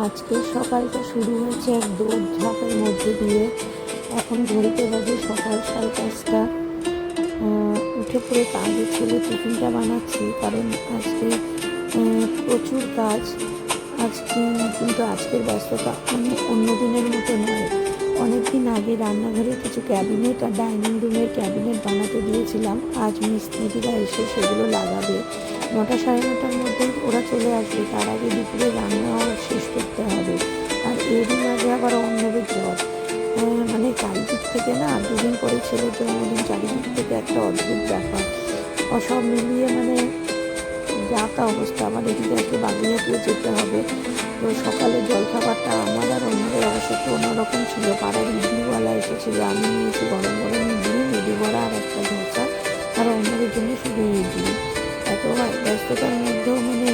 আজকে সকালটা শুরু হয়েছে এক দৌড়ঝাঁপের মধ্যে দিয়ে। এখন ঘড়িতে বাজে সকাল 5:30। উঠে পড়ে আগে ছেলে টিফিনটা বানাচ্ছি, কারণ আজকে প্রচুর কাজ। কিন্তু আজকের ব্যস্ততা অন্য দিনের মতো নয়। অনেক দিন আগে রান্নাঘরে কিছু ক্যাবিনেট আর ডাইনিং রুমের ক্যাবিনেট বানাতে দিয়েছিলাম। আজ মিস্ত্রিরা এসে সেগুলো লাগাবে। 9টা 9:30টার মধ্যে ওরা চলে আসবে, তার আগে দুপুরে রান্নাও শেষ করতে হবে। আর এরই মাঝে আবার অন্যদের জ্বর। মানে চারিদিক থেকে না, দুদিন পরে ছেলের জন্মদিন, চারিদিক থেকে একটা অদ্ভুত ব্যাপার। সব মিলিয়ে মানে যা তা অবস্থা। আমার এদিকে আজকে বাগুইহাটিও যেতে হবে। তো সকালে জলখাবারটা আমার আর অন্যদের অবশ্য একটু অন্যরকম ছিল। পাড়ার ইডলিওয়ালা এসেছিলো, আমি নিয়েছি গরম গরম ইডলি, মেদু বড়া আর একটা ধোসা, আর অন্যদের জন্য শুধু ইডলি। এত ব্যস্ততার মধ্যেও মানে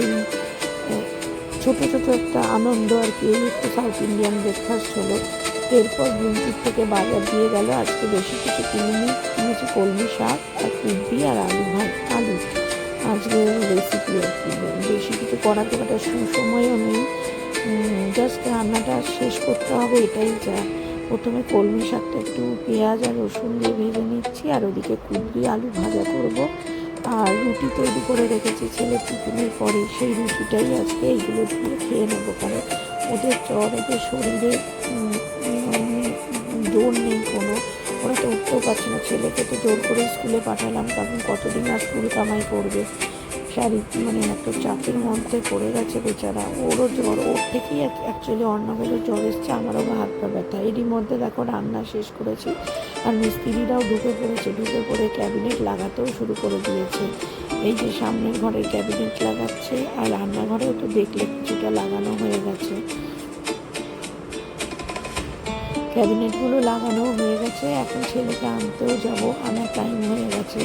এই ছোটো ছোটো একটা আনন্দ আর কি। এই একটু সাউথ ইন্ডিয়ান ব্রেকফাস্ট হলো। এরপর ব্লিঙ্কিট থেকে বাজার দিয়ে গেল। আজকে বেশি কিছু কিনেছি কলমি শাক আর কুবরি আর আলু। আজকে রেসিপি আর কি, বেশি কিছু করাতে একটা সময়ও নেই। জাস্ট রান্নাটা শেষ করতে হবে, এটাই যা। প্রথমে কলমি শাকটা একটু পেঁয়াজ আর রসুন দিয়ে ভেজে নিচ্ছি, আর ওদিকে কুবরি আলু ভাজা করব। আর রুটি তৈরি করে রেখেছি ছেলের টিফিনের পরে, সেই রুটিটাই আজকে এইগুলো দিয়ে খেয়ে নেবো। কারণ ওদের জ্বর, ওদের শরীরে জোর নেই কোনো। ওরা তো উঠতেও পারছে না। ছেলেকে তো জোর করে স্কুলে পাঠালাম, কারণ কতদিন আর স্কুল কামাই করবে। মানে একটা চাপের মধ্যে পড়ে গেছে বেচারা। ওরও জ্বর, ওর থেকেই অ্যাকচুয়ালি অন্যগুলোর জ্বর এসছে, আমারও হাত পা ব্যথা। এরই মধ্যে দেখো রান্না শেষ করেছি, আর মিস্ত্রিরাও ঢুকে পড়ে ক্যাবিনেট লাগাতেও শুরু করে দিয়েছে। এই যে সামনের ঘরের ক্যাবিনেট লাগাচ্ছে, আর রান্নাঘরেও তো দেখলে কিছুটা লাগানো হয়ে গেছে। ক্যাবিনেটগুলো লাগানো হয়ে গেছে। এখন ছেলেকে আনতেও যাব, আনার টাইম হয়ে গেছে।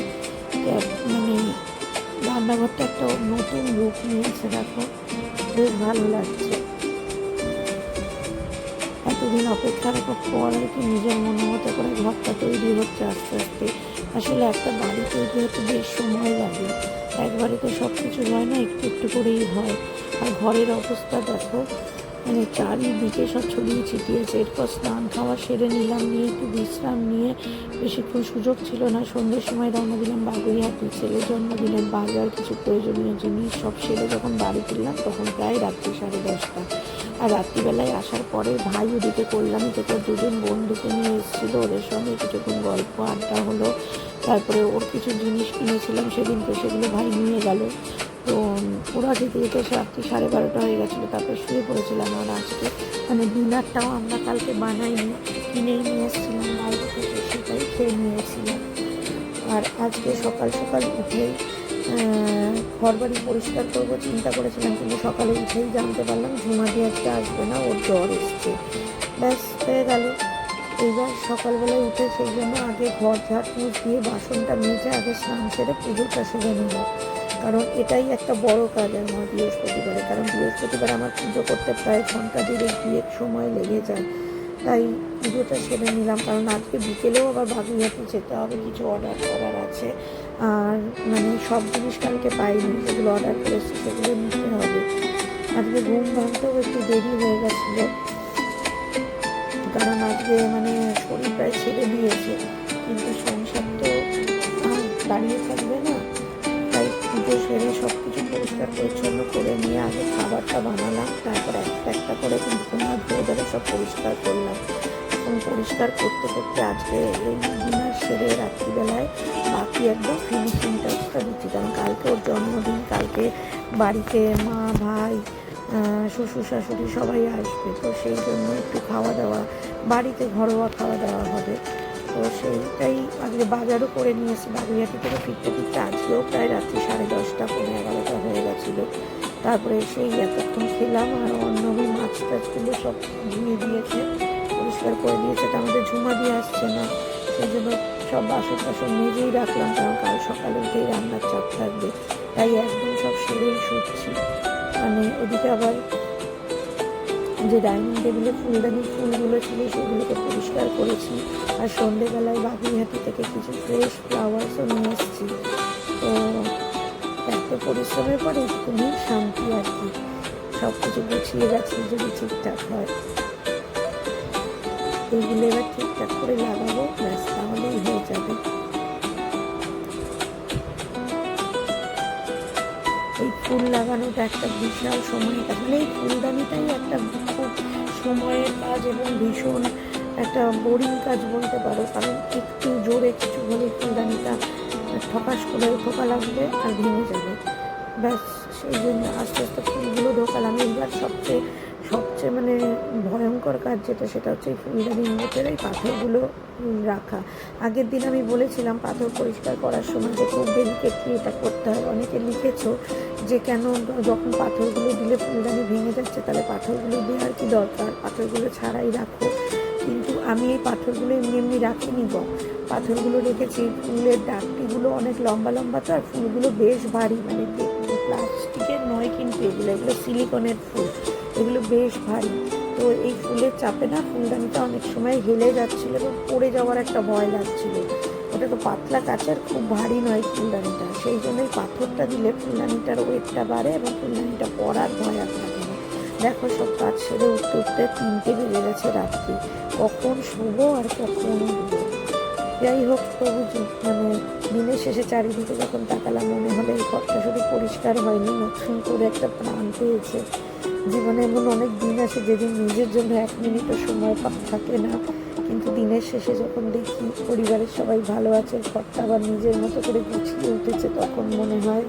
মানে রান্নাঘরটা একটা নতুন রূপ নিয়েছে, দেখো বেশ ভালো লাগছে। এতদিন অপেক্ষার পর আর কি নিজের মনে মতো করে ঘরটা তৈরি হচ্ছে আস্তে আস্তে। আসলে একটা বাড়ি তৈরি হতে বেশ সময় লাগে, একবারে তো সব কিছু হয় না, একটু একটু করেই হয়। আর ঘরের অবস্থা দেখো, মানে চারিদিকে সব ছড়িয়ে ছিটিয়েছে। এরপর স্নান খাওয়া সেরে নিলাম, নিয়ে একটু বিশ্রাম নিয়ে বেশিক্ষণ সুযোগ ছিল না। সন্ধ্যের সময় রওনা দিলাম বাগুইহাটি। ছেলের জন্মদিনের বাজার, কিছু প্রয়োজনীয় জিনিস সব সেরে যখন বাড়ি ফিরলাম তখন প্রায় রাত্রি 10:30। আর রাত্রিবেলায় আসার পরে ভাই ওদিকে কল্যাণী থেকে দুজন বন্ধুকে নিয়ে এসেছিলো, ওদের সঙ্গে কিছুক্ষণ গল্প আড্ডা হলো। তারপরে ওর কিছু জিনিস কিনেছিলাম সেদিনকে, সেগুলো ভাই নিয়ে গেল। তো ওরা যেতে যেতে রাত্রি 12:30 হয়ে গেছিলো। তারপর শুয়ে পড়েছিলাম। আর আজকে মানে ডিনারটাও আমরা কালকে বানাইনি, কিনেই নিয়ে এসেছিলাম বাইরে থেকে, সেটাই খেয়ে নিয়েছিলাম। আর আজকে সকাল সকাল উঠেই ঘরবাড়ি পরিষ্কার করবো চিন্তা করেছিলাম, কিন্তু সকালে উঠেই জানতে পারলাম ঝুমাদি আজকে আসবে না, ওর জ্বর এসছে। ব্যাস হয়ে গেল। এইবার সকালবেলায় উঠে সেই জন্য আগে ঘর ঝাড় দিয়ে বাসনটা মেজে আগে স্নান সেরে পুজোটা সেরে নিল। কারণ এটাই একটা বড় কাজ আমার বৃহস্পতিবারে। কারণ বৃহস্পতিবার আমার পুজো করতে প্রায় ঘন্টা 1.5 সময় লেগে যায়। তাই পুজোটা সেরে নিলাম, কারণ আজকে বিকেলেও আবার বাগুইহাটি যেতে হবে, কিছু অর্ডার করার আছে। আর মানে সব জিনিস কালকে পাইনি, যেগুলো অর্ডার করেছি সেগুলো নিতে হবে। আজকে ঘুম ভাঙতেও একটু দেরি হয়ে গেছিলো, কারণ আজকে মানে শরীর প্রায় ছেড়ে দিয়েছে। কিন্তু সংসার তো দাঁড়িয়ে থাকবে না। তাই পুজো সেরে সব কিছু পরিষ্কার পরিচ্ছন্ন করে নিয়ে আগে খাবারটা বানালাম, তারপর একটা একটা করে কিন্তু ধরে ধরে সব পরিষ্কার করলাম। এবং পরিষ্কার করতে করতে আজকে এই ডিনার সেরে রাত্রিবেলায় বাকি একদম ফিনিশিং টাচটা দিচ্ছি। কারণ কালকে ওর জন্মদিন, কালকে বাড়িতে মা, ভাই, শ্বশুর শাশুড়ি সবাই আসবে। তো সেই জন্য একটু খাওয়া দাওয়া, বাড়িতে ঘরোয়া খাওয়া দাওয়া হবে। তো সেইটাই আজকে বাজারও করে নিয়েছি। বাগুইহাটি থেকে ফিরতে ফিরতে আজকেও প্রায় রাত্রি 10:30 পৌনে 11টা হয়ে গেছিলো। তারপরে সেই এতক্ষণ খেলাম। আর অন্যভাবে মাছ টাছগুলো সব ধুয়ে দিয়েছে, পরিষ্কার করে দিয়েছে। তা আমাদের ঝুমা দিয়ে আসছে না, সেই জন্য সব বাসন টাসন মেজেই রাখলাম, কারণ কাল সকালে উঠেই রান্নার চাপ থাকবে। তাই একদম সব সেরেই শুচ্ছি। মানে ওদিকে আবার যে ডাইনিং টেবিলে ফুলদানির ফুলগুলো ছিল সেগুলোকে পরিষ্কার করেছি। আর সন্ধেবেলায় বাগুইহাটি থেকে কিছু ফ্রেশ ফ্লাওয়ার্সও নিয়ে এসেছি। তো এত পরিশ্রমের পরে একটুখানি শান্তি আর কি। সব কিছু গুছিয়ে গেছে যদি ঠিকঠাক হয়। এইগুলো এবার ঠিকঠাক করে লাগাবো, ব্যাস তাহলেই হয়ে যাবে। এই ফুল লাগানোটা একটা বিশাল সময়ের কাজ, মানে এই ফুলদানিটাই একটা খুব সময়ের কাজ এবং ভীষণ একটা বোরিং কাজ বলতে পারো, কারণ একটু জোরে কিছু হলে ফুলদানিটা ঠকাস করে ঠোকা লাগবে আর ভেঙে যাবে, ব্যাস। সেই জন্য আস্তে আস্তে ফুলগুলো ঢোকালাম। এইবার সবচেয়ে সবচেয়ে মানে ভয়ঙ্কর কাজ যেটা, সেটা হচ্ছে এই ফুলদানির ভেতরে এই পাথরগুলো রাখা। আগের দিন আমি বলেছিলাম পাথর পরিষ্কার করার সময় যে খুব ডেলিকেটলি এটা করতে হয়। অনেকে লিখেছো যে কেন যখন পাথরগুলো দিলে ফুলদানি ভেঙে যাচ্ছে তাহলে পাথরগুলো দেওয়ার কি দরকার, পাথরগুলো ছাড়াই রাখো। কিন্তু আমি এই পাথরগুলো এমনি এমনি রাখিনি গো, পাথরগুলো রেখেছি, ফুলের ডাকটিগুলো অনেক লম্বা লম্বা তো, আর ফুলগুলো বেশ ভারী, মানে প্লাস্টিকের নয় কিন্তু এগুলো সিলিকনের ফুল, এগুলো বেশ ভারী। তো এই ফুলের চাপে না ফুলদানিটা অনেক সময় হেলে যাচ্ছিলো এবং পড়ে যাওয়ার একটা ভয় লাগছিল। ওটা তো পাতলা কাচের, খুব ভারী নয় ফুলদানিটা, সেই জন্যই পাথরটা দিলে ফুলদানিটার ওয়েটটা বাড়ে এবং ফুলদানিটা পড়ার ভয় আর থাকে না। দেখো সব কাজ সেরে উঠতে উঠতে 3টে বেজে গেছে রাত্রি, কখন শোবো আর কখন উঠবো। যাই হোক, তবু মানে দিনের শেষে চারিদিকে যখন তাকালাম মনে হলো এই ঘরটা শুধু পরিষ্কার হয়নি, নতুন করে একটা প্রাণ পেয়েছে। জীবনে এমন অনেক দিন আছে যেদিন নিজের জন্য 1 মিনিটও সময় থাকে না, কিন্তু দিনের শেষে যখন দেখি পরিবারের সবাই ভালো আছে, ঘরটা আবার নিজের মতো করে গুছিয়ে উঠেছে, তখন মনে হয়